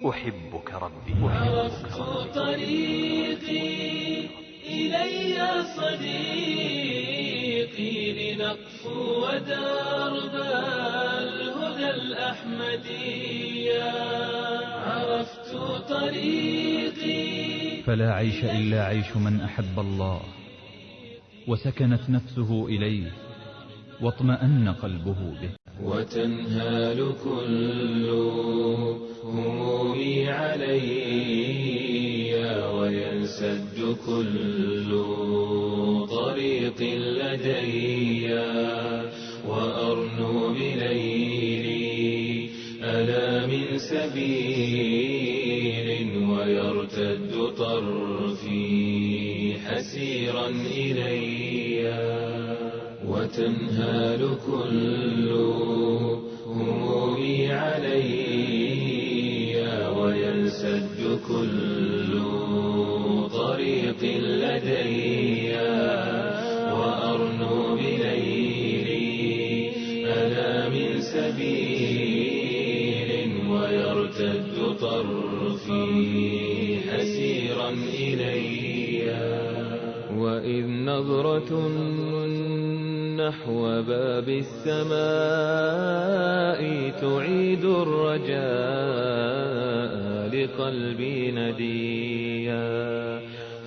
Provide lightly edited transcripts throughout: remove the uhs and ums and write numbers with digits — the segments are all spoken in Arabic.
أحبك ربي. عرفت طريقي إلي صديقي لنقفو درب الهدى الأحمدية. عرفت طريقي فلا عيش إلا عيش من أحب الله وسكنت نفسه إليه واطمأن قلبه به. وتنهال كل همومي علي وينسد كل طريق لدي وأرنو بليلي ألا من سبيل ويرتد طرفي حسيرا إلي. وتنهال كل همومي علي وينسد كل طريق لدي وأرنو بليلي ألا من سبيل ويرتد طرفي حسيرا إلي. وإذ نظرة نحو باب السماء تعيد الرجاء لقلبي نديا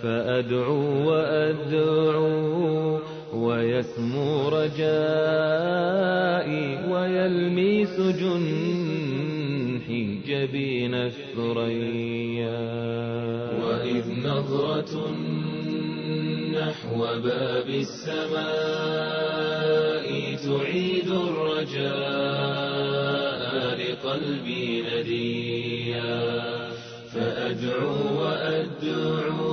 فأدعو وأدعو ويسمو رجائي ويلمس جنحي جبين الثريا. وإذ نظرة نحو باب السماء تعيد الرجاء لقلبي نديا فأدعو وأدعو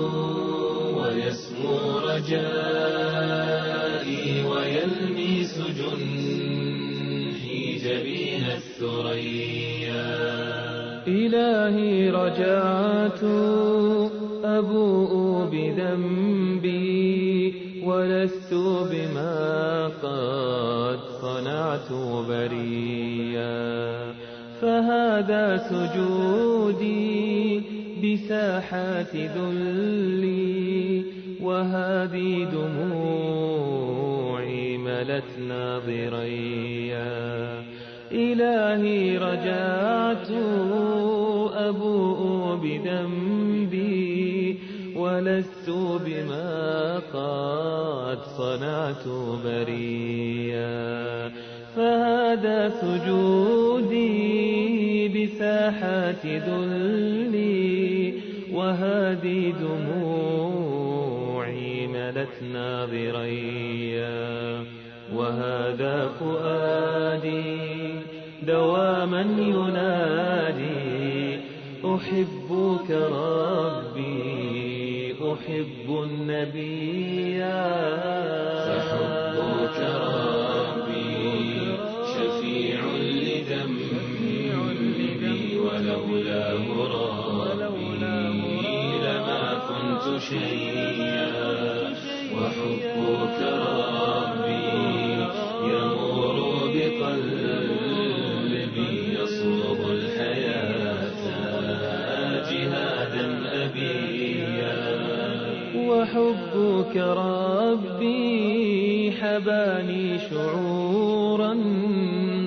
ويسمو رجائي ويلمس جنحي جبين الثريا. إلهي رجعت أبوء بذنبي ولست بما قد صنعت بريا فهذا سجودي بساحات ذلي وهذه دموعي ملت ناظريا. إلهي رجعت أبوء بذنبي ولست بما قد صنعت بريا فهذا سجودي بساحات ذلي وهذه دموعي ملت ناظريا. وهذا فؤادي دواما ينادي أحبك ربي أحب النبي. فحبك ربي شفيع لذنبي ولولاه ربي لما كنت شيئا. وحبك ربي يمر بقلبي يصوغ الحياة جهادا أبيا. وحبك ربي حباني شعورا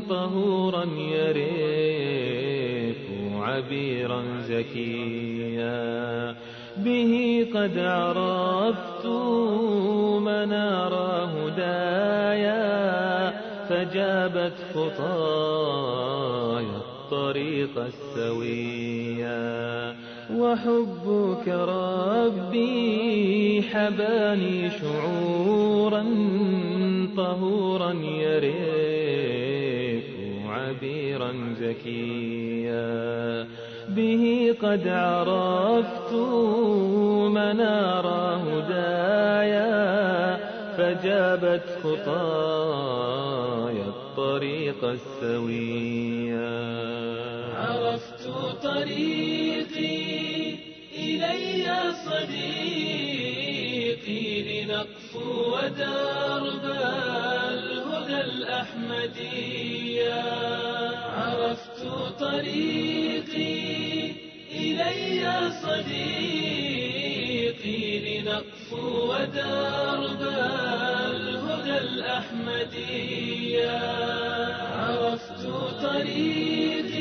طهورا يريق عبيرا زكيا به قد عرفت منار هدايا فجابت خطايا الطريق السويا. وحبك ربي حباني شعورا طهورا يريق عبيرا زكيا به قد عرفت منار هدايا فجابت خطايا الطريق السويا. عرفت طريقي إلي صديقي لنقفو درب الهدى الأحمدية. عرفت طريقي طريقي لنقفو ودرب الهدى الأحمدية. عرفت طريقي